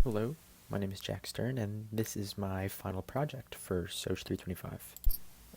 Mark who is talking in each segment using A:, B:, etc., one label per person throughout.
A: Hello, my name is Jack Stern, and this is my final project for Soch 325.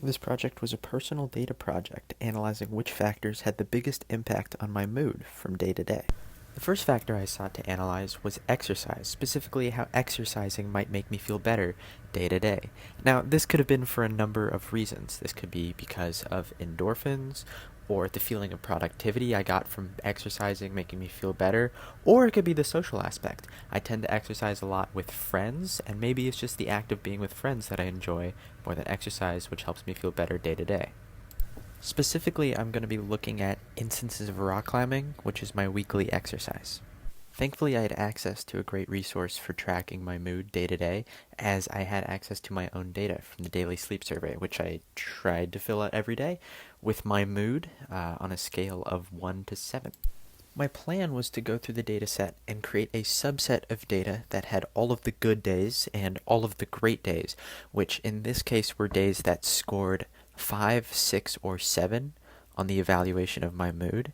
A: This project was a personal data project analyzing which factors had the biggest impact on my mood from day to day. The first factor I sought to analyze was exercise, specifically how exercising might make me feel better day to day. Now, this could have been for a number of reasons. This could be because of endorphins, or the feeling of productivity I got from exercising making me feel better, or it could be the social aspect. I tend to exercise a lot with friends, and maybe it's just the act of being with friends that I enjoy more than exercise, which helps me feel better day to day. Specifically, I'm going to be looking at instances of rock climbing, which is my weekly exercise. Thankfully, I had access to a great resource for tracking my mood day to day, as I had access to my own data from the daily sleep survey, which I tried to fill out every day with my mood on a scale of 1 to 7. My plan was to go through the data set and create a subset of data that had all of the good days and all of the great days, which in this case were days that scored 5, 6, or 7 on the evaluation of my mood,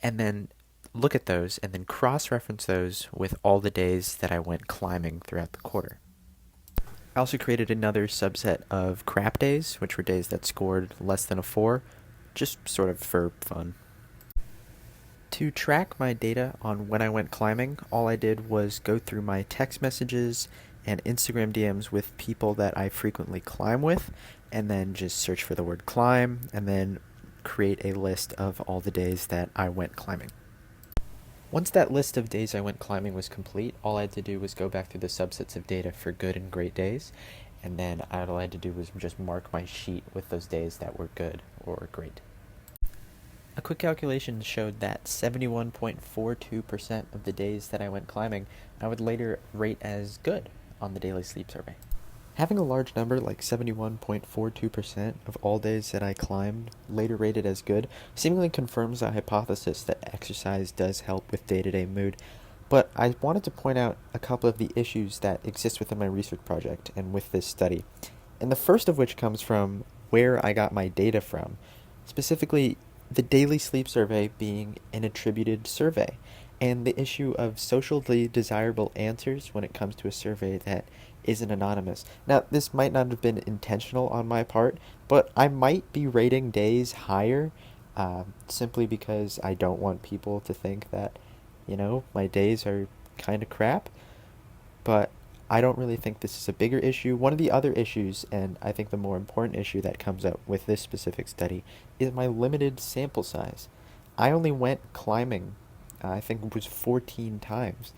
A: and then look at those and then cross-reference those with all the days that I went climbing throughout the quarter. I also created another subset of crap days, which were days that scored less than a 4, just sort of for fun. To track my data on when I went climbing, all I did was go through my text messages and Instagram DMs with people that I frequently climb with, and then just search for the word climb, and then create a list of all the days that I went climbing. Once that list of days I went climbing was complete, all I had to do was go back through the subsets of data for good and great days, and then all I had to do was just mark my sheet with those days that were good or great. A quick calculation showed that 71.42% of the days that I went climbing I would later rate as good on the daily sleep survey. Having a large number like 71.42% of all days that I climbed later rated as good seemingly confirms the hypothesis that exercise does help with day-to-day mood, but I wanted to point out a couple of the issues that exist within my research project and with this study, and the first of which comes from where I got my data from, specifically the daily sleep survey being an attributed survey, and the issue of socially desirable answers when it comes to a survey that isn't anonymous. Now, this might not have been intentional on my part, but I might be rating days higher simply because I don't want people to think that, my days are kind of crap. But I don't really think this is a bigger issue. One of the other issues, and I think the more important issue that comes up with this specific study, is my limited sample size. I only went climbing, I think it was 14 times.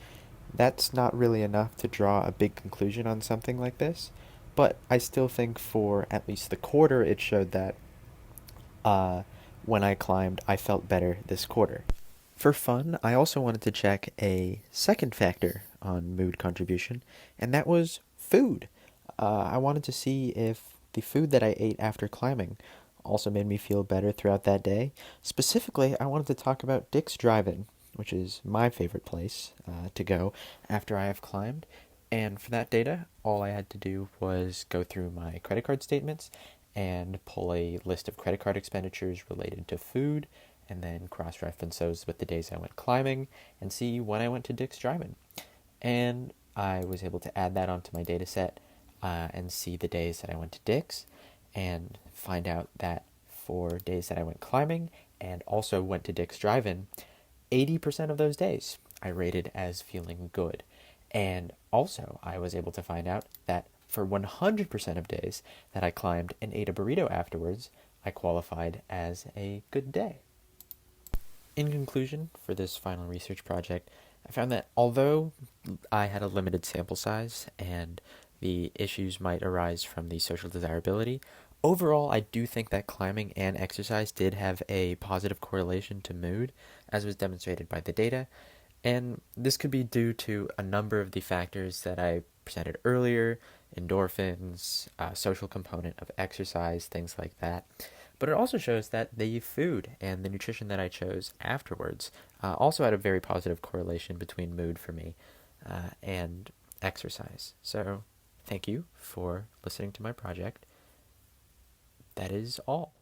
A: That's not really enough to draw a big conclusion on something like this, but I still think for at least the quarter it showed that uh, when I climbed, I felt better this quarter. For fun, I also wanted to check a second factor on mood contribution, and that was food. I wanted to see if the food that I ate after climbing also made me feel better throughout that day. Specifically, I wanted to talk about Dick's Drive-In, which is my favorite place to go after I have climbed. And for that data, all I had to do was go through my credit card statements and pull a list of credit card expenditures related to food, and then cross-reference those with the days I went climbing and see when I went to Dick's Drive-In. And I was able to add that onto my data set and see the days that I went to Dick's and find out that for days that I went climbing and also went to Dick's Drive-In, 80% of those days I rated as feeling good. And also, I was able to find out that for 100% of days that I climbed and ate a burrito afterwards, I qualified as a good day. In conclusion, for this final research project, I found that although I had a limited sample size and the issues might arise from the social desirability, overall I do think that climbing and exercise did have a positive correlation to mood, as was demonstrated by the data, and this could be due to a number of the factors that I presented earlier: endorphins, social component of exercise, things like that. But it also shows that the food and the nutrition that I chose afterwards also had a very positive correlation between mood for me and exercise. So thank you for listening to my project. That is all.